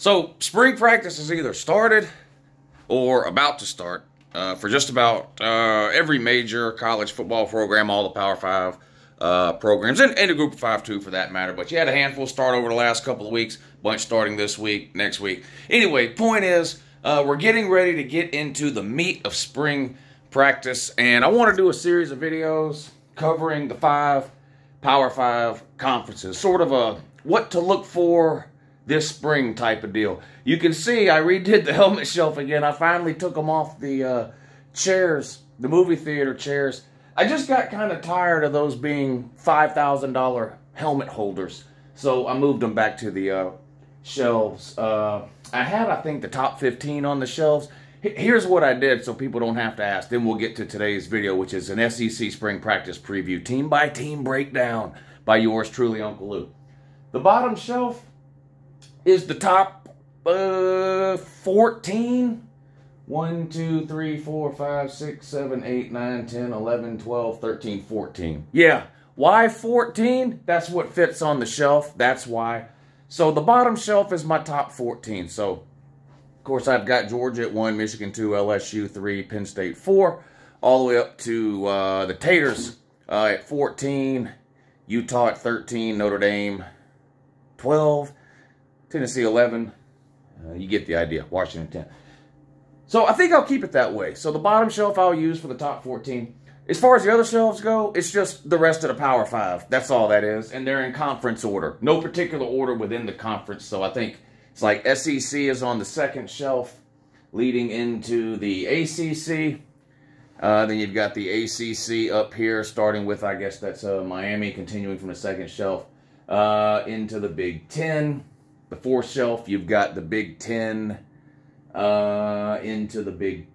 So, spring practice is either started or about to start for just about every major college football program, all the Power 5 programs, and the Group of 5 too, for that matter. But you had a handful start over the last couple of weeks, bunch starting this week, next week. Anyway, point is, we're getting ready to get into the meat of spring practice, and I want to do a series of videos covering the Power 5 conferences, sort of a what to look for this spring type of deal. You can see I redid the helmet shelf again. I finally took them off the chairs, the movie theater chairs. I just got kind of tired of those being $5,000 helmet holders, so I moved them back to the shelves. I had, I think, the top 15 on the shelves. Here's what I did so people don't have to ask. Then we'll get to today's video, which is an SEC spring practice preview, team-by-team breakdown by yours truly, Uncle Lou. The bottom shelf is the top 14. 1, 2, 3, 4, 5, 6, 7, 8, 9, 10, 11, 12, 13, 14. Yeah, why 14? That's what fits on the shelf. That's why. So the bottom shelf is my top 14. So, of course, I've got Georgia at 1, Michigan 2, LSU 3, Penn State 4, all the way up to the Taters at 14, Utah at 13, Notre Dame 12, Tennessee 11. You get the idea. Washington 10. So I think I'll keep it that way. So the bottom shelf I'll use for the top 14. As far as the other shelves go, it's just the rest of the Power 5. That's all that is. And they're in conference order. No particular order within the conference. So I think it's like SEC is on the second shelf leading into the ACC. Then you've got the ACC up here starting with, I guess that's Miami, continuing from the second shelf into the Big Ten. The fourth shelf, you've got the Big Ten into the Big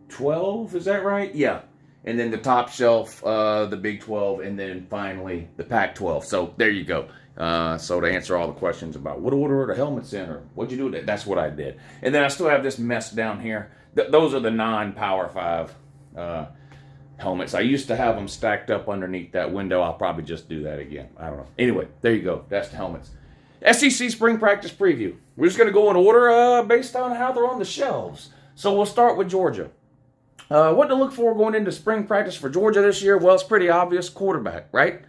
12, is that right? Yeah. And then the top shelf, the Big 12, and then finally the Pac-12. So there you go. So to answer all the questions about what order are the helmets in or what'd you do with it, that's what I did. And then I still have this mess down here. Those are the non-Power 5 helmets. I used to have them stacked up underneath that window. I'll probably just do that again. I don't know. Anyway, there you go. That's the helmets. SEC spring practice preview. We're just going to go in order based on how they're on the shelves. So we'll start with Georgia. What to look for going into spring practice for Georgia this year? Well, it's pretty obvious. Quarterback, right?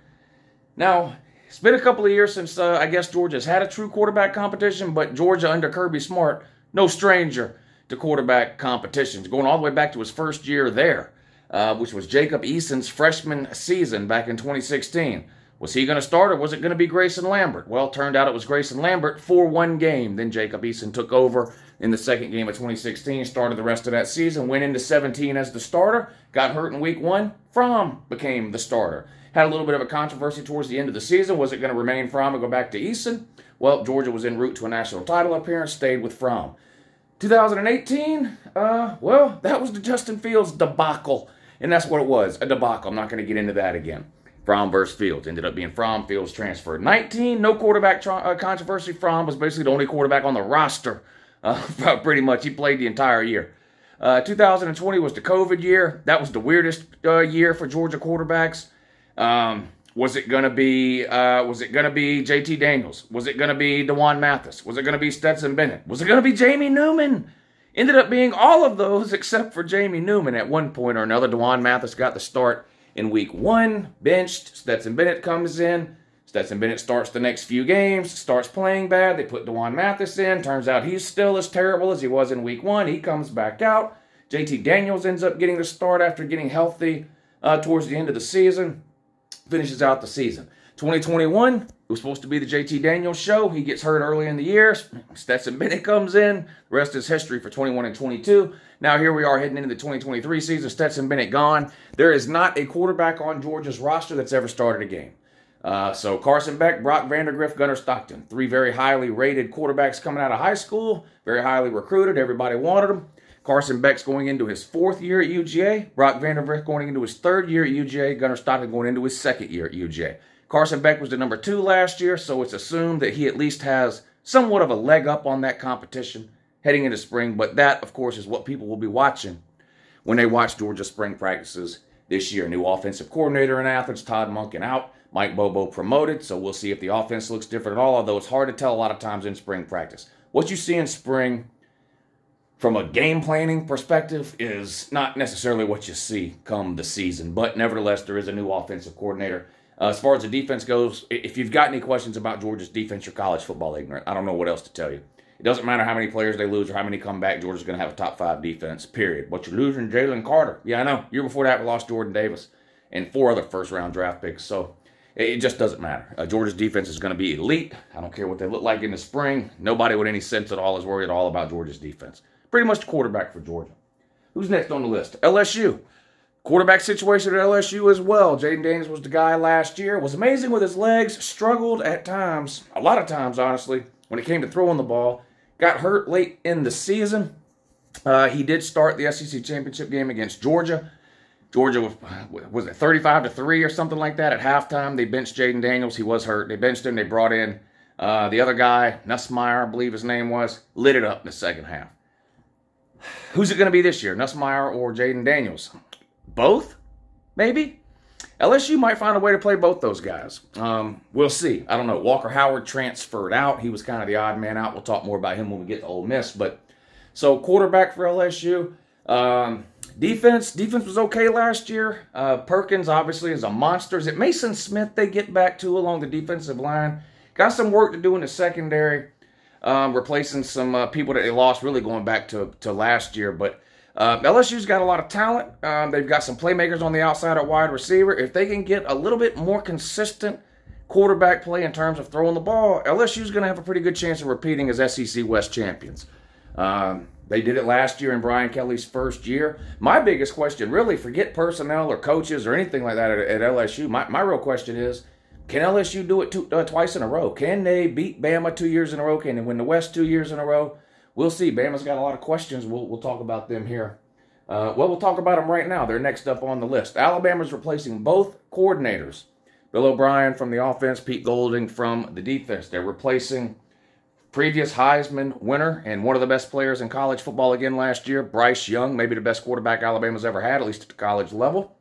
Now, it's been a couple of years since I guess Georgia's had a true quarterback competition, but Georgia under Kirby Smart, no stranger to quarterback competitions. Going all the way back to his first year there, which was Jacob Eason's freshman season back in 2016. Was he going to start or was it going to be Grayson Lambert? Well, it turned out it was Grayson Lambert for one game. Then Jacob Eason took over in the second game of 2016, started the rest of that season, went into 17 as the starter, got hurt in week 1. Fromm became the starter. Had a little bit of a controversy towards the end of the season. Was it going to remain Fromm and go back to Eason? Well, Georgia was en route to a national title appearance, stayed with Fromm. 2018, well, that was the Justin Fields debacle. And that's what it was, a debacle. I'm not going to get into that again. Fromm versus Fields. Ended up being Fromm. Fields transferred. 19, no quarterback controversy. Fromm was basically the only quarterback on the roster. Pretty much. He played the entire year. 2020 was the COVID year. That was the weirdest year for Georgia quarterbacks. Was it gonna be JT Daniels? Was it gonna be DeJuan Mathis? Was it gonna be Stetson Bennett? Was it gonna be Jamie Newman? Ended up being all of those except for Jamie Newman at one point or another. DeJuan Mathis got the start in week 1, benched. Stetson Bennett comes in. Stetson Bennett starts the next few games, starts playing bad. They put DeJuan Mathis in. Turns out he's still as terrible as he was in week 1. He comes back out. JT Daniels ends up getting the start after getting healthy towards the end of the season. Finishes out the season. 2021, it was supposed to be the JT Daniels show. He gets hurt early in the year. Stetson Bennett comes in. The rest is history for 21 and 22. Now here we are heading into the 2023 season. Stetson Bennett gone. There is not a quarterback on Georgia's roster that's ever started a game. So Carson Beck, Brock Vandergrift, Gunnar Stockton. 3 very highly rated quarterbacks coming out of high school. Very highly recruited. Everybody wanted them. Carson Beck's going into his 4th year at UGA. Brock Vandergrift going into his 3rd year at UGA. Gunnar Stockton going into his 2nd year at UGA. Carson Beck was the number 2 last year, so it's assumed that he at least has somewhat of a leg up on that competition heading into spring. But that, of course, is what people will be watching when they watch Georgia spring practices this year. New offensive coordinator in Athens, Todd Monken out. Mike Bobo promoted, so we'll see if the offense looks different at all, although it's hard to tell a lot of times in spring practice. What you see in spring from a game planning perspective is not necessarily what you see come the season, but nevertheless, there is a new offensive coordinator. As far as the defense goes, if you've got any questions about Georgia's defense, you're college football ignorant. I don't know what else to tell you. It doesn't matter how many players they lose or how many come back, Georgia's going to have a top 5 defense, period. But you're losing Jalen Carter. Yeah, I know. Year before that, we lost Jordan Davis and 4 other first-round draft picks. So it just doesn't matter. Georgia's defense is going to be elite. I don't care what they look like in the spring. Nobody with any sense at all is worried at all about Georgia's defense. Pretty much the quarterback for Georgia. Who's next on the list? LSU. Quarterback situation at LSU as well. Jayden Daniels was the guy last year. Was amazing with his legs. Struggled at times. A lot of times, honestly, when it came to throwing the ball. Got hurt late in the season. He did start the SEC championship game against Georgia. Georgia was it 35-3 or something like that at halftime. They benched Jayden Daniels. He was hurt. They benched him. They brought in the other guy, Nussmeier, I believe his name was. Lit it up in the second half. Who's it going to be this year, Nussmeier or Jayden Daniels? Both? Maybe? LSU might find a way to play both those guys. We'll see. I don't know. Walker Howard transferred out. He was kind of the odd man out. We'll talk more about him when we get to Ole Miss. But so quarterback for LSU. Defense was okay last year. Perkins obviously is a monster. Is it Mason Smith they get back to along the defensive line? Got some work to do in the secondary. Replacing some people that they lost really going back to last year. But LSU's got a lot of talent. They've got some playmakers on the outside at wide receiver. If they can get a little bit more consistent quarterback play in terms of throwing the ball, LSU's going to have a pretty good chance of repeating as SEC West champions. They did it last year in Brian Kelly's first year. My biggest question, really, forget personnel or coaches or anything like that at LSU. My real question is, can LSU do it twice in a row? Can they beat Bama 2 years in a row? Can they win the West 2 years in a row? We'll see. Bama's got a lot of questions. We'll talk about them here. We'll talk about them right now. They're next up on the list. Alabama's replacing both coordinators. Bill O'Brien from the offense, Pete Golding from the defense. They're replacing previous Heisman winner and one of the best players in college football again last year, Bryce Young, maybe the best quarterback Alabama's ever had, at least at the college level.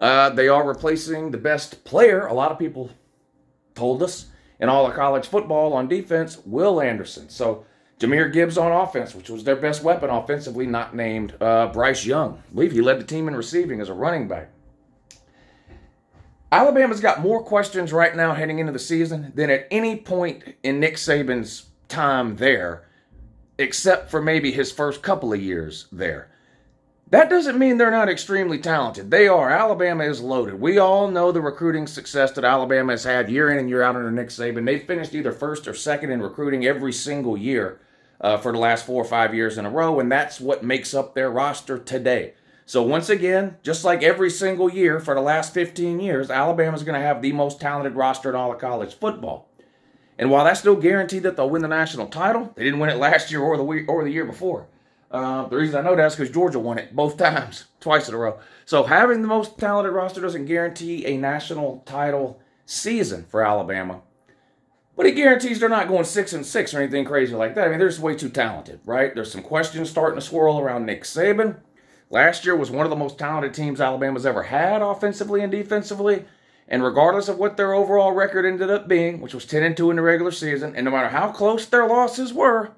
They are replacing the best player, a lot of people told us, in all of college football on defense, Will Anderson. So Jahmyr Gibbs on offense, which was their best weapon offensively, not named Bryce Young. I believe he led the team in receiving as a running back. Alabama's got more questions right now heading into the season than at any point in Nick Saban's time there, except for maybe his first couple of years there. That doesn't mean they're not extremely talented. They are. Alabama is loaded. We all know the recruiting success that Alabama has had year in and year out under Nick Saban. They've finished either first or second in recruiting every single year for the last 4 or 5 years in a row, and that's what makes up their roster today. So once again, just like every single year for the last 15 years, Alabama's going to have the most talented roster in all of college football. And while that's no guarantee that they'll win the national title, they didn't win it last year or the year before. The reason I know that is because Georgia won it both times, twice in a row. So having the most talented roster doesn't guarantee a national title season for Alabama. But it guarantees they're not going 6-6 or anything crazy like that. I mean, they're just way too talented, right? There's some questions starting to swirl around Nick Saban. Last year was one of the most talented teams Alabama's ever had offensively and defensively. And regardless of what their overall record ended up being, which was 10-2 in the regular season, and no matter how close their losses were,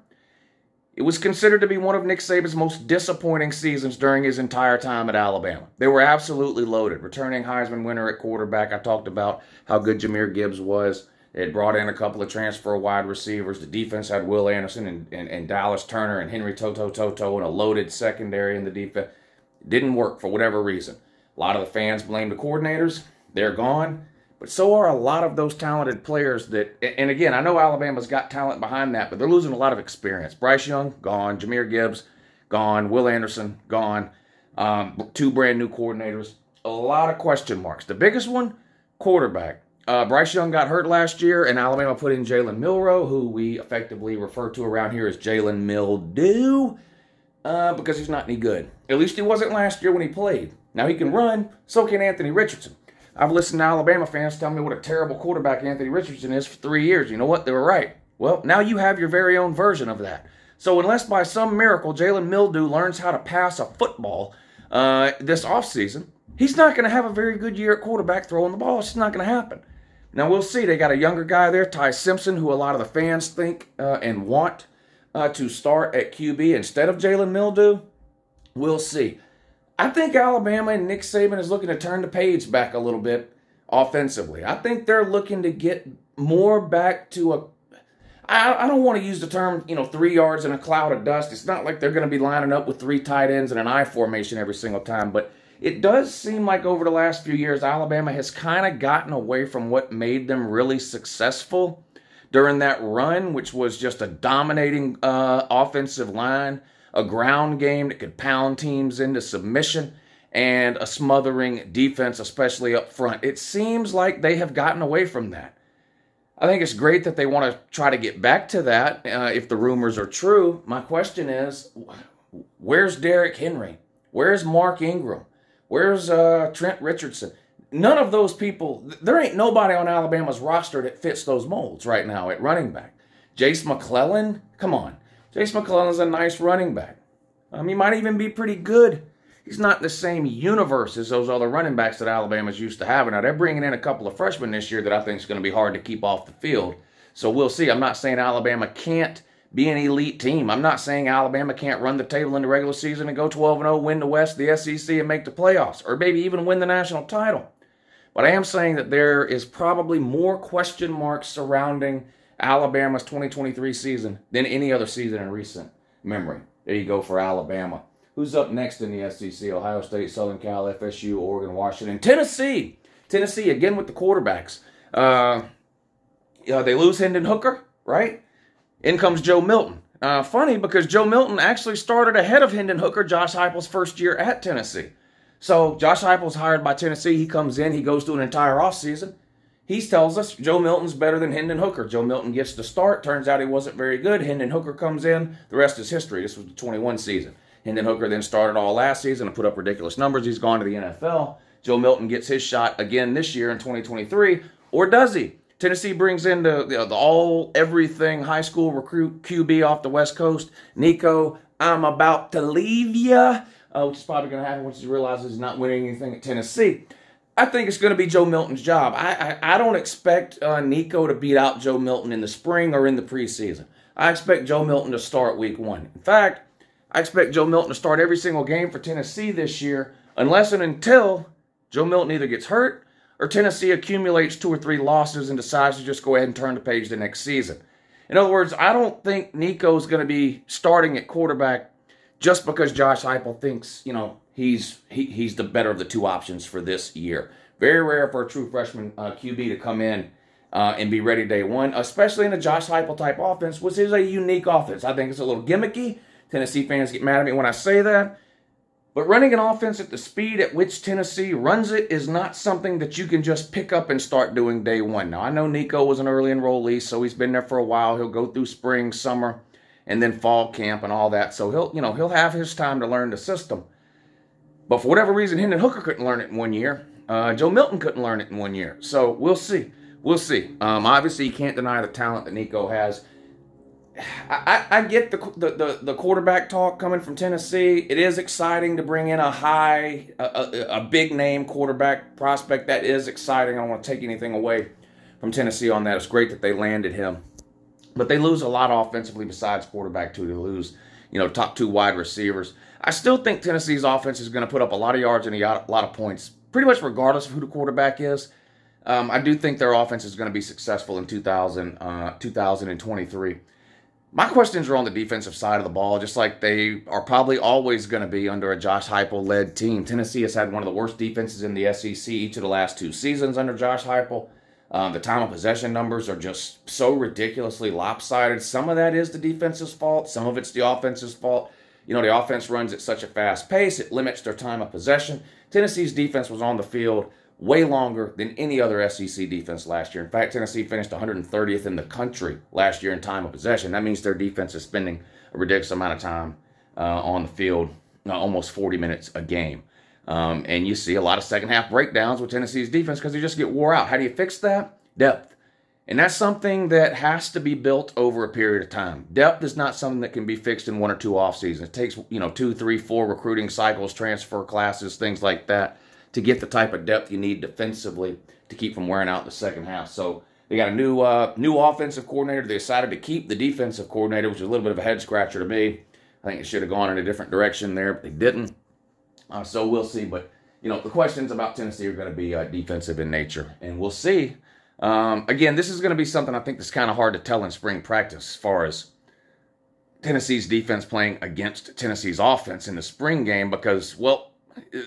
it was considered to be one of Nick Saban's most disappointing seasons during his entire time at Alabama. They were absolutely loaded. Returning Heisman winner at quarterback. I talked about how good Jahmyr Gibbs was. They had brought in a couple of transfer wide receivers. The defense had Will Anderson and Dallas Turner and Henry Toto and a loaded secondary in the defense. It didn't work for whatever reason. A lot of the fans blame the coordinators. They're gone. But so are a lot of those talented players that, and again, I know Alabama's got talent behind that, but they're losing a lot of experience. Bryce Young, gone. Jahmyr Gibbs, gone. Will Anderson, gone. 2 brand new coordinators. A lot of question marks. The biggest one, quarterback. Bryce Young got hurt last year, and Alabama put in Jalen Milroe, who we effectively refer to around here as Jalen Mildew, because he's not any good. At least he wasn't last year when he played. Now he can run, so can Anthony Richardson. I've listened to Alabama fans tell me what a terrible quarterback Anthony Richardson is for 3 years. You know what? They were right. Well, now you have your very own version of that. So unless by some miracle Jalen Mildew learns how to pass a football this offseason, He's not going to have a very good year at quarterback throwing the ball. It's just not going to happen. Now, we'll see. They got a younger guy there, Ty Simpson, who a lot of the fans think and want to start at QB instead of Jalen Mildew. We'll see. I think Alabama and Nick Saban is looking to turn the page back a little bit offensively. I think they're looking to get more back to a... I don't want to use the term, 3 yards in a cloud of dust. It's not like they're going to be lining up with 3 tight ends in an I formation every single time, but it does seem like over the last few years, Alabama has kind of gotten away from what made them really successful during that run, which was just a dominating offensive line, a ground game that could pound teams into submission, and a smothering defense, especially up front. It seems like they have gotten away from that. I think it's great that they want to try to get back to that if the rumors are true. My question is, where's Derrick Henry? Where's Mark Ingram? Where's Trent Richardson? None of those people, there ain't nobody on Alabama's roster that fits those molds right now at running back. Jase McClellan? Come on. Jase McClellan's a nice running back. He might even be pretty good. He's not in the same universe as those other running backs that Alabama's used to having. Now, they're bringing in a couple of freshmen this year that I think is going to be hard to keep off the field. So we'll see. I'm not saying Alabama can't be an elite team. I'm not saying Alabama can't run the table in the regular season and go 12-0, win the West, the SEC, and make the playoffs, or maybe even win the national title. But I am saying that there is probably more question marks surrounding Alabama's 2023 season than any other season in recent memory. There you go for Alabama. Who's up next in the SEC? Ohio State, Southern Cal, FSU, Oregon, Washington, Tennessee. Tennessee, again with the quarterbacks. They lose Hendon Hooker, right? In comes Joe Milton. Funny because Joe Milton actually started ahead of Hendon Hooker, Josh Heupel's first year at Tennessee. So Josh Heupel's hired by Tennessee. He comes in. He goes through an entire offseason. He tells us Joe Milton's better than Hendon Hooker. Joe Milton gets the start. Turns out he wasn't very good. Hendon Hooker comes in. The rest is history. This was the 21 season. Hendon Hooker then started all last season and put up ridiculous numbers. He's gone to the NFL. Joe Milton gets his shot again this year in 2023. Or does he? Tennessee brings in the all-everything high school recruit QB off the West Coast. Nico, I'm about to leave ya. Which is probably going to happen once he realizes he's not winning anything at Tennessee. I think it's going to be Joe Milton's job. I don't expect Nico to beat out Joe Milton in the spring or in the preseason. I expect Joe Milton to start week 1. In fact, I expect Joe Milton to start every single game for Tennessee this year, unless and until Joe Milton either gets hurt or Tennessee accumulates 2 or 3 losses and decides to just go ahead and turn the page the next season. In other words, I don't think Nico's going to be starting at quarterback just because Josh Heupel thinks, he's the better of the 2 options for this year. Very rare for a true freshman QB to come in and be ready day one, especially in a Josh Heupel type offense, which is a unique offense. I think it's a little gimmicky. Tennessee fans get mad at me when I say that. But running an offense at the speed at which Tennessee runs it is not something that you can just pick up and start doing day one. Now, I know Nico was an early enrollee, so he's been there for a while. He'll go through spring, summer, and then fall camp and all that. So he'll have his time to learn the system. But for whatever reason, Hendon Hooker couldn't learn it in 1 year. Joe Milton couldn't learn it in 1 year. So we'll see. We'll see. Obviously, you can't deny the talent that Nico has. I get the quarterback talk coming from Tennessee. It is exciting to bring in a big name quarterback prospect. That is exciting. I don't want to take anything away from Tennessee on that. It's great that they landed him. But they lose a lot offensively besides quarterback too. They lose, top 2 wide receivers. I still think Tennessee's offense is going to put up a lot of yards and a lot of points, pretty much regardless of who the quarterback is. I do think their offense is going to be successful in 2023. My questions are on the defensive side of the ball, just like they are probably always going to be under a Josh Heupel-led team. Tennessee has had one of the worst defenses in the SEC each of the last 2 seasons under Josh Heupel. The time of possession numbers are just so ridiculously lopsided. Some of that is the defense's fault. Some of it's the offense's fault. The offense runs at such a fast pace. It limits their time of possession. Tennessee's defense was on the field way longer than any other SEC defense last year. In fact, Tennessee finished 130th in the country last year in time of possession. That means their defense is spending a ridiculous amount of time on the field, almost 40 minutes a game. And you see a lot of second-half breakdowns with Tennessee's defense because they just get wore out. How do you fix that? Depth. And that's something that has to be built over a period of time. Depth is not something that can be fixed in 1 or 2 off seasons. It takes, 2, 3, 4 recruiting cycles, transfer classes, things like that to get the type of depth you need defensively to keep from wearing out in the second half. So they got a new offensive coordinator. They decided to keep the defensive coordinator, which is a little bit of a head scratcher to me. I think it should have gone in a different direction there, but they didn't. So we'll see. But, you know, the questions about Tennessee are going to be defensive in nature, and we'll see. Again, this is going to be something I think that's kind of hard to tell in spring practice as far as Tennessee's defense playing against Tennessee's offense in the spring game because, well,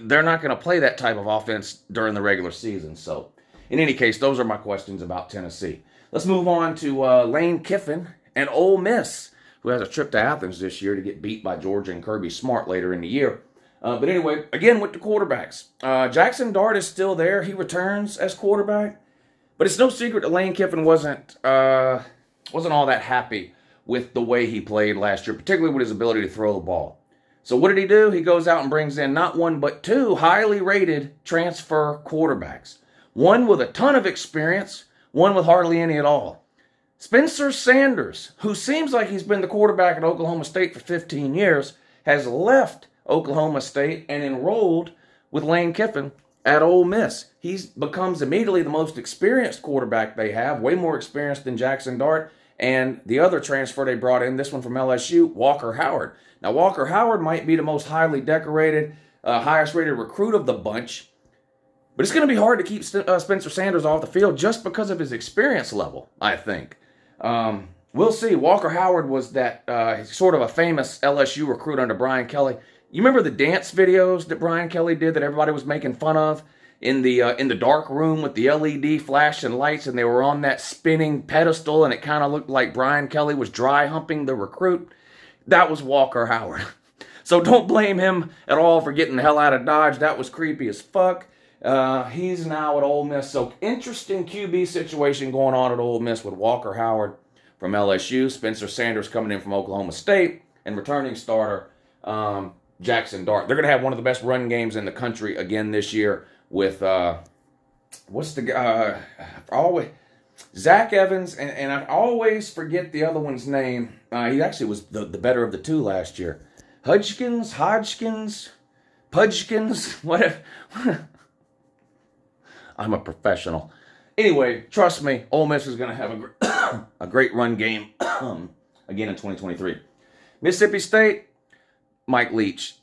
they're not going to play that type of offense during the regular season. So, in any case, those are my questions about Tennessee. Let's move on to Lane Kiffin and Ole Miss, who has a trip to Athens this year to get beat by Georgia and Kirby Smart later in the year. But anyway, again with the quarterbacks. Jackson Dart is still there. He returns as quarterback. But it's no secret that Lane Kiffin wasn't all that happy with the way he played last year, particularly with his ability to throw the ball. So what did he do? He goes out and brings in not one but two highly rated transfer quarterbacks. One with a ton of experience, one with hardly any at all. Spencer Sanders, who seems like he's been the quarterback at Oklahoma State for 15 years, has left Oklahoma State and enrolled with Lane Kiffin at Ole Miss. He becomes immediately the most experienced quarterback they have, way more experienced than Jackson Dart. And the other transfer they brought in, this one from LSU, Walker Howard. Now, Walker Howard might be the most highly decorated, highest rated recruit of the bunch, but it's going to be hard to keep Spencer Sanders off the field just because of his experience level, I think. We'll see. Walker Howard was that sort of a famous LSU recruit under Brian Kelly. You remember the dance videos that Brian Kelly did that everybody was making fun of in the dark room with the LED flashing lights, and they were on that spinning pedestal, and it kind of looked like Brian Kelly was dry humping the recruit? That was Walker Howard. So don't blame him at all for getting the hell out of Dodge. That was creepy as fuck. He's now at Ole Miss. So interesting QB situation going on at Ole Miss with Walker Howard from LSU, Spencer Sanders coming in from Oklahoma State, and returning starter Jackson Dart. They're going to have one of the best run games in the country again this year with, what's the guy? Zach Evans, and I always forget the other one's name. He actually was the better of the two last year. Hodgkins, Pudgkins, whatever. I'm a professional. Anyway, trust me, Ole Miss is going to have a great run game again in 2023. Mississippi State, Mike Leach.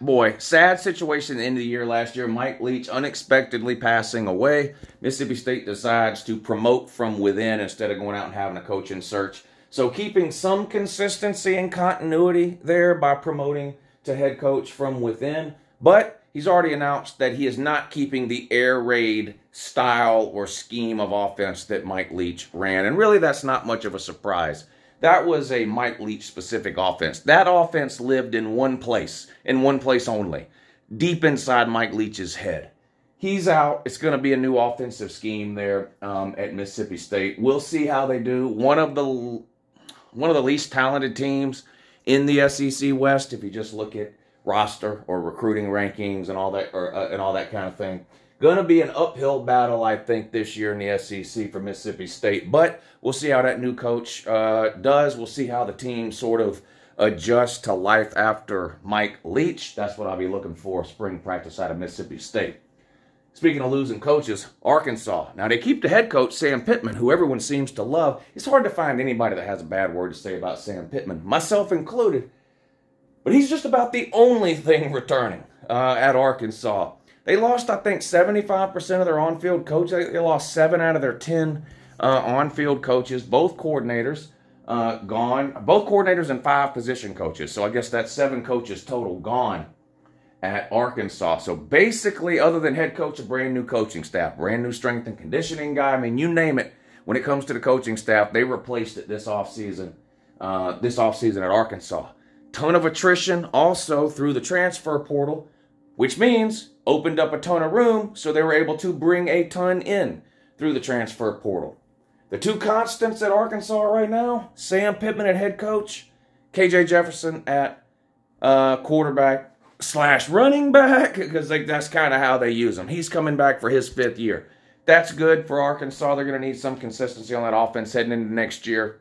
Boy, sad situation at the end of the year last year. Mike Leach unexpectedly passing away. Mississippi State decides to promote from within instead of going out and having a coaching search. So keeping some consistency and continuity there by promoting to head coach from within. But he's already announced that he is not keeping the air raid style or scheme of offense that Mike Leach ran. And really, that's not much of a surprise. That was a Mike Leach specific offense. That offense lived in one place only, deep inside Mike Leach's head. He's out. It's going to be a new offensive scheme there at Mississippi State. We'll see how they do. One of the least talented teams in the SEC West, if you just look at roster or recruiting rankings and all that, and all that kind of thing. Going to be an uphill battle, I think, this year in the SEC for Mississippi State. But we'll see how that new coach does. We'll see how the team sort of adjusts to life after Mike Leach. That's what I'll be looking for spring practice out of Mississippi State. Speaking of losing coaches, Arkansas. Now, they keep the head coach, Sam Pittman, who everyone seems to love. It's hard to find anybody that has a bad word to say about Sam Pittman, myself included. But he's just about the only thing returning at Arkansas. They lost, I think, 75% of their on-field coaches. They lost 7 out of their 10 on-field coaches. Both coordinators gone. Both coordinators and 5 position coaches. So I guess that's 7 coaches total gone at Arkansas. So basically, other than head coach, a brand new coaching staff, brand new strength and conditioning guy. I mean, you name it. When it comes to the coaching staff, they replaced it this offseason at Arkansas. Ton of attrition also through the transfer portal, which means opened up a ton of room, so they were able to bring a ton in through the transfer portal. The 2 constants at Arkansas right now, Sam Pittman at head coach, KJ Jefferson at quarterback / running back, because that's kind of how they use him. He's coming back for his 5th year. That's good for Arkansas. They're going to need some consistency on that offense heading into next year,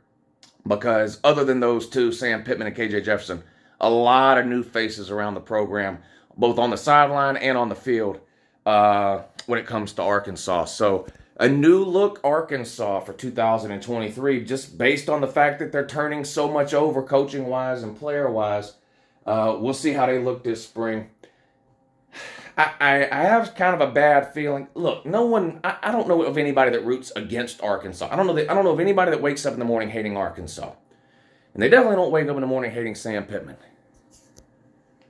because other than those 2, Sam Pittman and KJ Jefferson, a lot of new faces around the program, both on the sideline and on the field. when it comes to Arkansas. So a new look Arkansas for 2023, just based on the fact that they're turning so much over coaching-wise and player-wise. We'll see how they look this spring. I have kind of a bad feeling. Look, I don't know of anybody that roots against Arkansas. I don't know of anybody that wakes up in the morning hating Arkansas. And they definitely don't wake up in the morning hating Sam Pittman.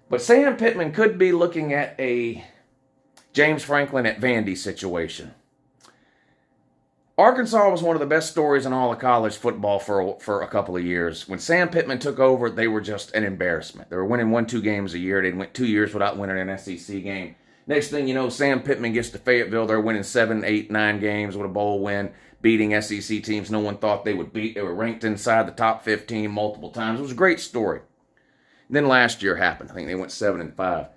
But Sam Pittman could be looking at a James Franklin at Vandy situation. Arkansas was one of the best stories in all of college football for a couple of years. When Sam Pittman took over, they were just an embarrassment. They were winning 1-2 games a year. They went 2 years without winning an SEC game. Next thing you know, Sam Pittman gets to Fayetteville. They're winning 7, 8, 9 games with a bowl win, beating SEC teams no one thought they would beat. They were ranked inside the top 15 multiple times. It was a great story. And then last year happened. I think they went 7-5.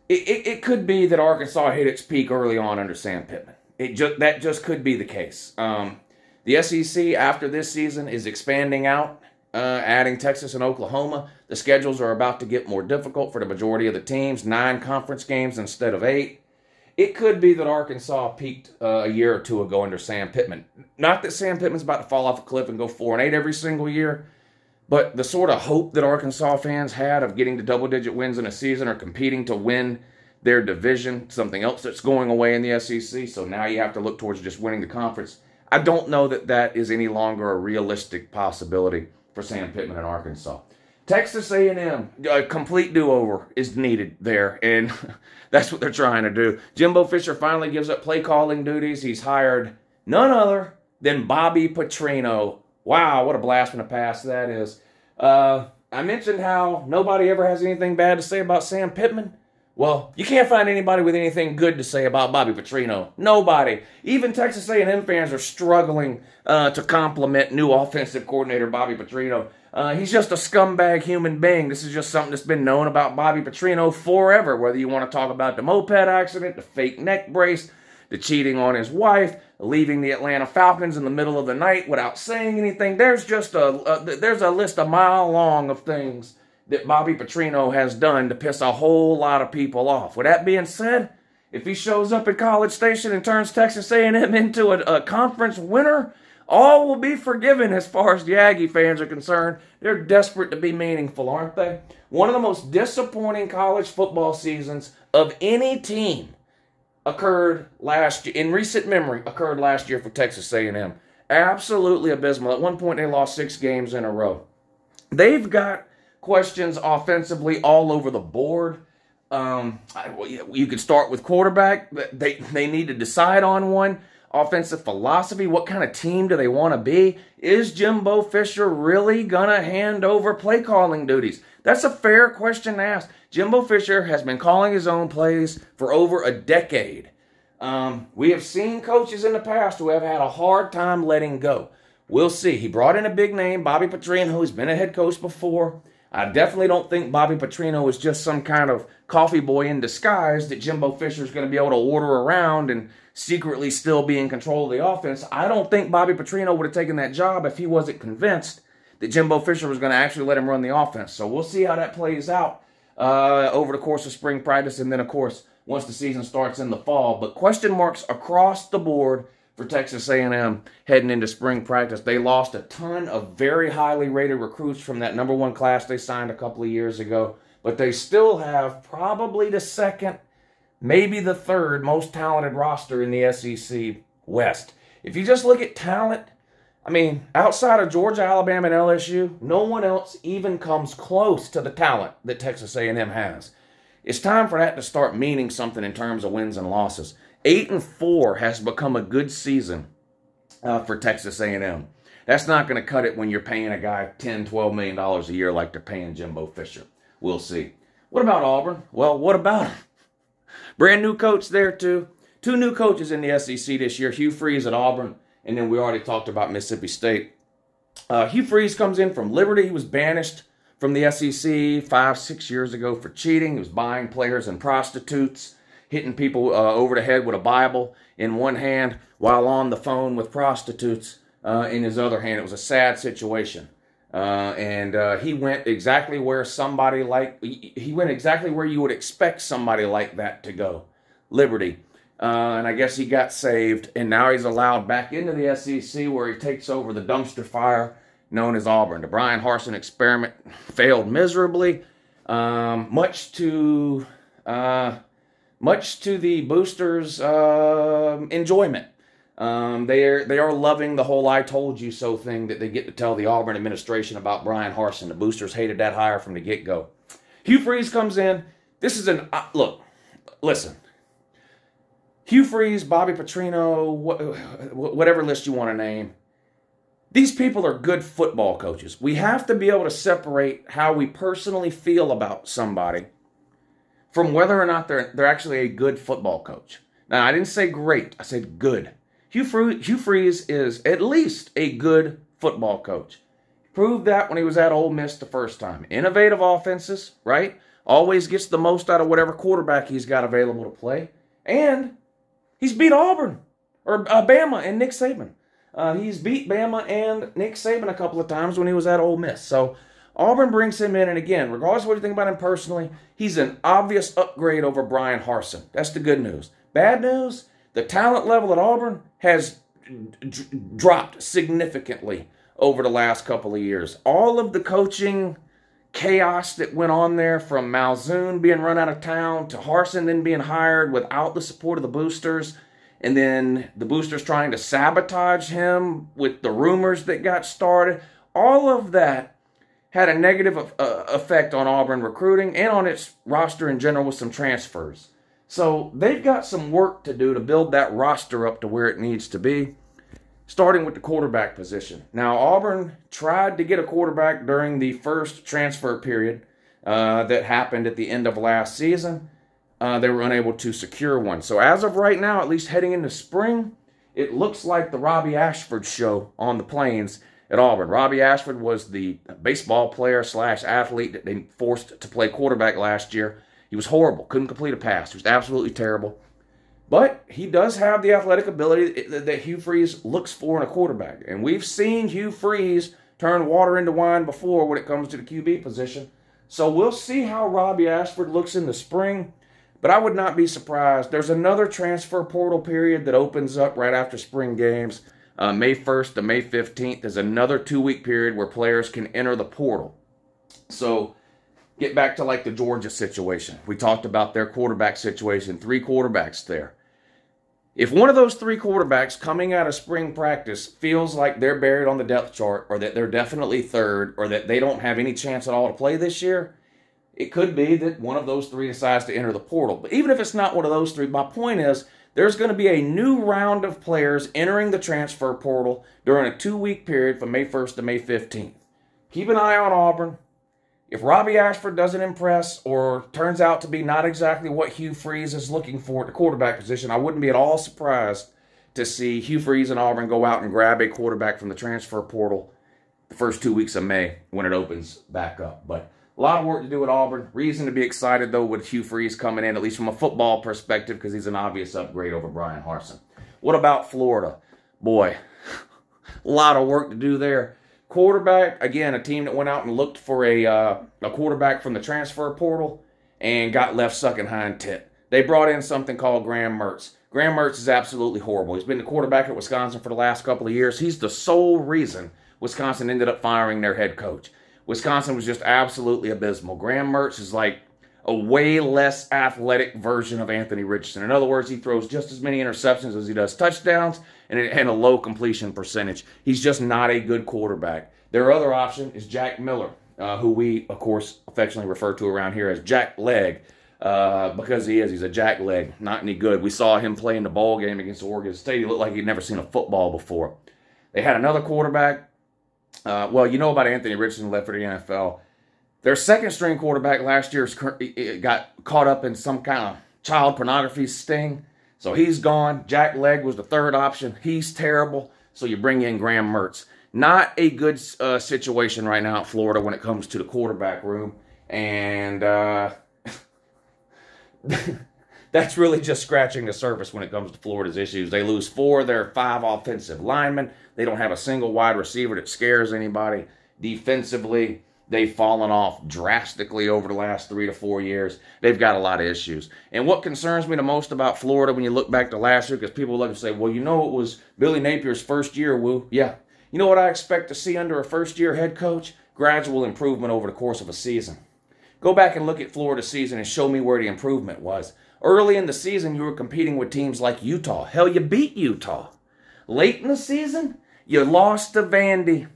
It could be that Arkansas hit its peak early on under Sam Pittman. That just could be the case. The SEC after this season is expanding out, adding Texas and Oklahoma. The schedules are about to get more difficult for the majority of the teams. 9 conference games instead of 8. It could be that Arkansas peaked a year or two ago under Sam Pittman. Not that Sam Pittman's about to fall off a cliff and go 4-8 every single year, but the sort of hope that Arkansas fans had of getting to double-digit wins in a season or competing to win their division, something else that's going away in the SEC, so now you have to look towards just winning the conference. I don't know that that is any longer a realistic possibility for Sam Pittman in Arkansas. Texas A&M, a complete do-over is needed there, and that's what they're trying to do. Jimbo Fisher finally gives up play-calling duties. He's hired none other than Bobby Petrino. Wow, what a blast from the past that is. I mentioned how nobody ever has anything bad to say about Sam Pittman. Well, you can't find anybody with anything good to say about Bobby Petrino. Nobody. Even Texas A&M fans are struggling to compliment new offensive coordinator Bobby Petrino. He's just a scumbag human being. This is just something that's been known about Bobby Petrino forever. Whether you want to talk about the moped accident, the fake neck brace, the cheating on his wife, leaving the Atlanta Falcons in the middle of the night without saying anything. There's just there's a list a mile long of things that Bobby Petrino has done to piss a whole lot of people off. With that being said, if he shows up at College Station and turns Texas A&M into a conference winner, all will be forgiven as far as the Aggie fans are concerned. They're desperate to be meaningful, aren't they? One of the most disappointing college football seasons of any team occurred last year, in recent memory, occurred last year for Texas A&M. Absolutely abysmal. At one point, they lost 6 games in a row. They've got questions offensively all over the board. You could start with quarterback. They need to decide on one. Offensive philosophy. What kind of team do they want to be? Is Jimbo Fisher really going to hand over play calling duties? That's a fair question to ask. Jimbo Fisher has been calling his own plays for over a decade. We have seen coaches in the past who have had a hard time letting go. We'll see. He brought in a big name, Bobby Petrino, who's been a head coach before. I definitely don't think Bobby Petrino is just some kind of coffee boy in disguise that Jimbo Fisher is going to be able to order around and secretly still be in control of the offense. I don't think Bobby Petrino would have taken that job if he wasn't convinced that Jimbo Fisher was going to actually let him run the offense. So we'll see how that plays out over the course of spring practice and then, of course, once the season starts in the fall. But question marks across the board for Texas A&M heading into spring practice. They lost a ton of very highly rated recruits from that #1 class they signed a couple of years ago, but they still have probably the second, maybe the third most talented roster in the SEC West. If you just look at talent, I mean, outside of Georgia, Alabama, and LSU, no one else even comes close to the talent that Texas A&M has. It's time for that to start meaning something in terms of wins and losses. 8-4 has become a good season for Texas A&M. That's not going to cut it when you're paying a guy $10, $12 million a year like they're paying Jimbo Fisher. We'll see. What about Auburn? Well, what about him? Brand new coach there, too. 2 new coaches in the SEC this year. Hugh Freeze at Auburn, and then we already talked about Mississippi State. Hugh Freeze comes in from Liberty. He was banished from the SEC 5-6 years ago for cheating. He was buying players and prostitutes, hitting people over the head with a Bible in one hand while on the phone with prostitutes in his other hand. It was a sad situation. And he went exactly where he went exactly where you would expect somebody like that to go. Liberty. And I guess he got saved, and now he's allowed back into the SEC where he takes over the dumpster fire known as Auburn. The Bryan Harsin experiment failed miserably, much to the boosters' enjoyment. They are loving the whole "I told you so" thing that they get to tell the Auburn administration about Bryan Harsin. The boosters hated that hire from the get-go. Hugh Freeze comes in. This is an look. Listen. Hugh Freeze, Bobby Petrino, whatever list you want to name. These people are good football coaches. We have to be able to separate how we personally feel about somebody from whether or not they're actually a good football coach. Now, I didn't say great. I said good. Hugh Freeze is at least a good football coach. Proved that when he was at Ole Miss the first time. Innovative offenses, right? Always gets the most out of whatever quarterback he's got available to play. And he's beat Auburn, or Bama and Nick Saban. He's beat Bama and Nick Saban a couple of times when he was at Ole Miss. So Auburn brings him in, and again, regardless of what you think about him personally, he's an obvious upgrade over Bryan Harsin. That's the good news. Bad news, the talent level at Auburn has dropped significantly over the last couple of years. All of the coaching chaos that went on there, from Malzahn being run out of town to Harsin then being hired without the support of the boosters, and then the boosters trying to sabotage him with the rumors that got started, all of that had a negative effect on Auburn recruiting and on its roster in general with some transfers. So they've got some work to do to build that roster up to where it needs to be, starting with the quarterback position. Now, Auburn tried to get a quarterback during the first transfer period that happened at the end of last season. They were unable to secure one. So as of right now, at least heading into spring, it looks like the Robbie Ashford show on the plains at Auburn. Robbie Ashford was the baseball player / athlete that they forced to play quarterback last year. He was horrible. Couldn't complete a pass. He was absolutely terrible. But he does have the athletic ability that Hugh Freeze looks for in a quarterback. And we've seen Hugh Freeze turn water into wine before when it comes to the QB position. So we'll see how Robbie Ashford looks in the spring. But I would not be surprised. There's another transfer portal period that opens up right after spring games. May 1st to May 15th. There's another 2-week period where players can enter the portal. So get back to like the Georgia situation. We talked about their quarterback situation. 3 quarterbacks there. If one of those 3 quarterbacks coming out of spring practice feels like they're buried on the depth chart, or that they're definitely third, or that they don't have any chance at all to play this year, it could be that one of those 3 decides to enter the portal. But even if it's not one of those 3, my point is there's going to be a new round of players entering the transfer portal during a 2-week period from May 1st to May 15th. Keep an eye on Auburn. If Robbie Ashford doesn't impress or turns out to be not exactly what Hugh Freeze is looking for at the quarterback position, I wouldn't be at all surprised to see Hugh Freeze and Auburn go out and grab a quarterback from the transfer portal the first 2 weeks of May when it opens back up. But a lot of work to do at Auburn. Reason to be excited, though, with Hugh Freeze coming in, at least from a football perspective, because he's an obvious upgrade over Bryan Harsin. What about Florida? Boy, a lot of work to do there. Quarterback, again, a team that went out and looked for a quarterback from the transfer portal and got left sucking hind tit. They brought in something called Graham Mertz. Graham Mertz is absolutely horrible. He's been the quarterback at Wisconsin for the last couple of years. He's the sole reason Wisconsin ended up firing their head coach. Wisconsin was just absolutely abysmal. Graham Mertz is like a way less athletic version of Anthony Richardson. In other words, he throws just as many interceptions as he does touchdowns and a low completion percentage. He's just not a good quarterback. Their other option is Jack Miller, who we, of course, affectionately refer to around here as Jack Leg, because he's a jack leg, not any good. We saw him play in the bowl game against Oregon State. He looked like he'd never seen a football before. They had another quarterback. Well, you know about Anthony Richardson, left for the NFL. Their second-string quarterback last year got caught up in some kind of child pornography sting, so he's gone. Jack Leg was the third option. He's terrible, so you bring in Graham Mertz. Not a good situation right now in Florida when it comes to the quarterback room, and that's really just scratching the surface when it comes to Florida's issues. They lose 4 of their 5 offensive linemen. They don't have a single wide receiver that scares anybody. Defensively, They've fallen off drastically over the last 3 to 4 years. They've got a lot of issues. And what concerns me the most about Florida when you look back to last year, because people look and say, well, you know, it was Billy Napier's first year, Woo. Yeah. You know what I expect to see under a first-year head coach? Gradual improvement over the course of a season. Go back and look at Florida's season and show me where the improvement was. Early in the season, you were competing with teams like Utah. Hell, you beat Utah. Late in the season, you lost to Vandy.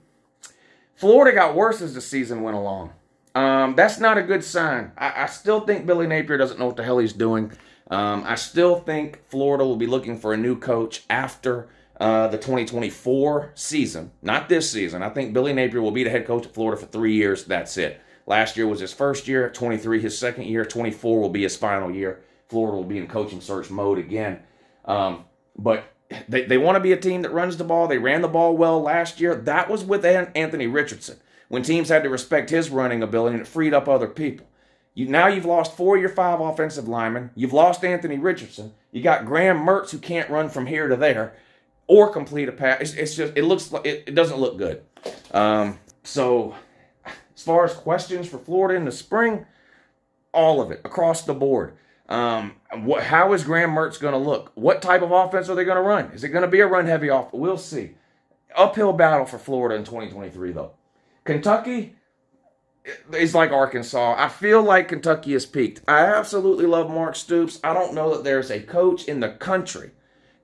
Florida got worse as the season went along. That's not a good sign. I still think Billy Napier doesn't know what the hell he's doing. I still think Florida will be looking for a new coach after the 2024 season. Not this season. I think Billy Napier will be the head coach at Florida for 3 years. That's it. Last year was his first year. 23 his second year. 24 will be his final year. Florida will be in coaching search mode again. But they want to be a team that runs the ball. They ran the ball well last year. That was with Anthony Richardson, when teams had to respect his running ability and it freed up other people. Now you've lost 4 of your 5 offensive linemen. You've lost Anthony Richardson. You got Graham Mertz, who can't run from here to there or complete a pass. It's just, it doesn't look good. So as far as questions for Florida in the spring, all of it across the board. How is Graham Mertz going to look? What type of offense are they going to run? Is it going to be a run-heavy offense? We'll see. Uphill battle for Florida in 2023, though. Kentucky is like Arkansas. I feel like Kentucky has peaked. I absolutely love Mark Stoops. I don't know that there's a coach in the country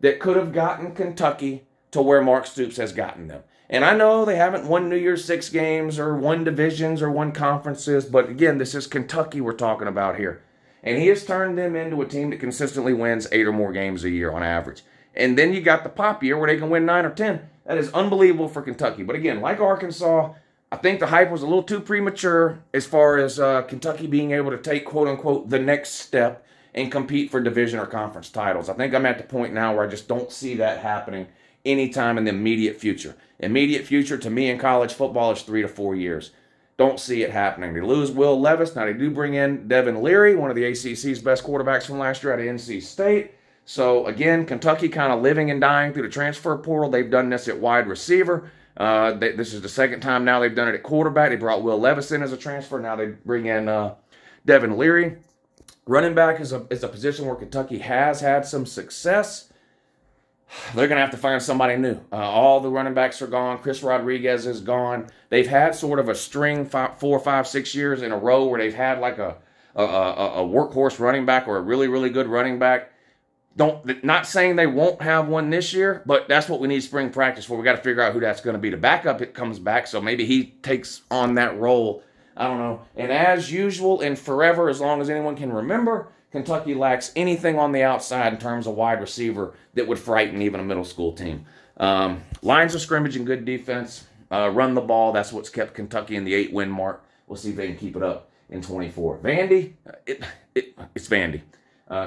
that could have gotten Kentucky to where Mark Stoops has gotten them. And I know they haven't won New Year's Six games or won divisions or won conferences, but again, this is Kentucky we're talking about here. And he has turned them into a team that consistently wins 8 or more games a year on average. And then you got the pop year where they can win 9 or 10. That is unbelievable for Kentucky. But again, like Arkansas, I think the hype was a little too premature as far as Kentucky being able to take, quote-unquote, the next step and compete for division or conference titles. I think I'm at the point now where I just don't see that happening anytime in the immediate future. Immediate future to me in college football is 3 to 4 years. Don't see it happening. They lose Will Levis. Now, they do bring in Devin Leary, one of the ACC's best quarterbacks from last year out of NC State. So, again, Kentucky kind of living and dying through the transfer portal. They've done this at wide receiver. This is the second time now they've done it at quarterback. They brought Will Levis in as a transfer. Now they bring in Devin Leary. Running back is a position where Kentucky has had some success. They're going to have to find somebody new. All the running backs are gone. Chris Rodriguez is gone. They've had sort of a string 4, 5, 6 years in a row where they've had like a workhorse running back or a really, really good running back. Not saying they won't have one this year, but that's what we need spring practice for. We got to figure out who that's going to be. The backup, it comes back, so maybe he takes on that role. I don't know. And as usual and forever, as long as anyone can remember, Kentucky lacks anything on the outside in terms of wide receiver that would frighten even a middle school team. Lines of scrimmage and good defense. Run the ball. That's what's kept Kentucky in the 8-win mark. We'll see if they can keep it up in 24. Vandy, it's Vandy.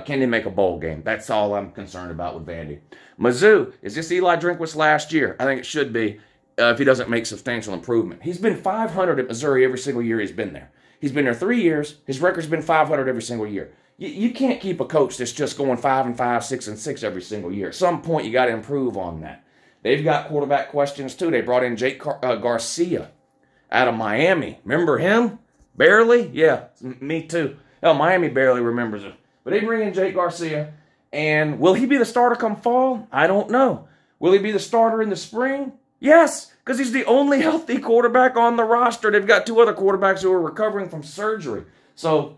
Can they make a bowl game? That's all I'm concerned about with Vandy. Mizzou, is this Eli Drinkwitz last year? I think it should be if he doesn't make substantial improvement. He's been 500 at Missouri every single year he's been there. He's been there 3 years. His record's been 500 every single year. You can't keep a coach that's just going 5-5, 6-6 every single year. At some point, you got to improve on that. They've got quarterback questions, too. They brought in Jake Garcia out of Miami. Remember him? Barely? Yeah, me too. Hell, Miami barely remembers him. But they bring in Jake Garcia, and will he be the starter come fall? I don't know. Will he be the starter in the spring? Yes, because he's the only healthy quarterback on the roster. They've got 2 other quarterbacks who are recovering from surgery. So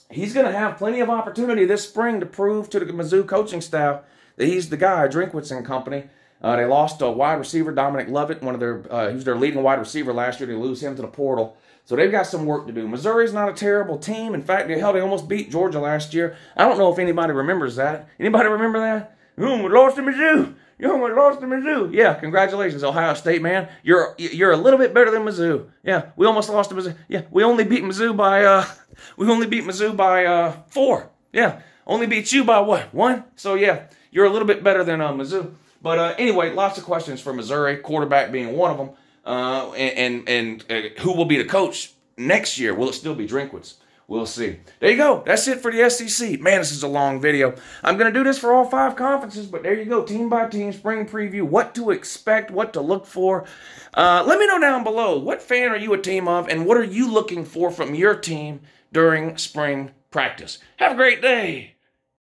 he's going to have plenty of opportunity this spring to prove to the Mizzou coaching staff that he's the guy, Drinkwitz and company. They lost a wide receiver, Dominic Lovett, he was their leading wide receiver last year. They lose him to the portal. So they've got some work to do. Missouri's not a terrible team. In fact, they almost beat Georgia last year. I don't know if anybody remembers that. Anybody remember that? We lost to Mizzou. You almost lost to Mizzou. Yeah, congratulations, Ohio State, man. You're a little bit better than Mizzou. Yeah, we almost lost to Mizzou. Yeah, we only beat Mizzou by 4. Yeah, only beat you by what? 1? So yeah, you're a little bit better than Mizzou. But anyway, lots of questions for Missouri, quarterback being one of them. And who will be the coach next year? Will it still be Drinkwitz? We'll see. There you go. That's it for the SEC. Man, this is a long video. I'm going to do this for all 5 conferences, but there you go. Team by team, spring preview, what to expect, what to look for. Let me know down below, what fan are you a team of, and what are you looking for from your team during spring practice? Have a great day.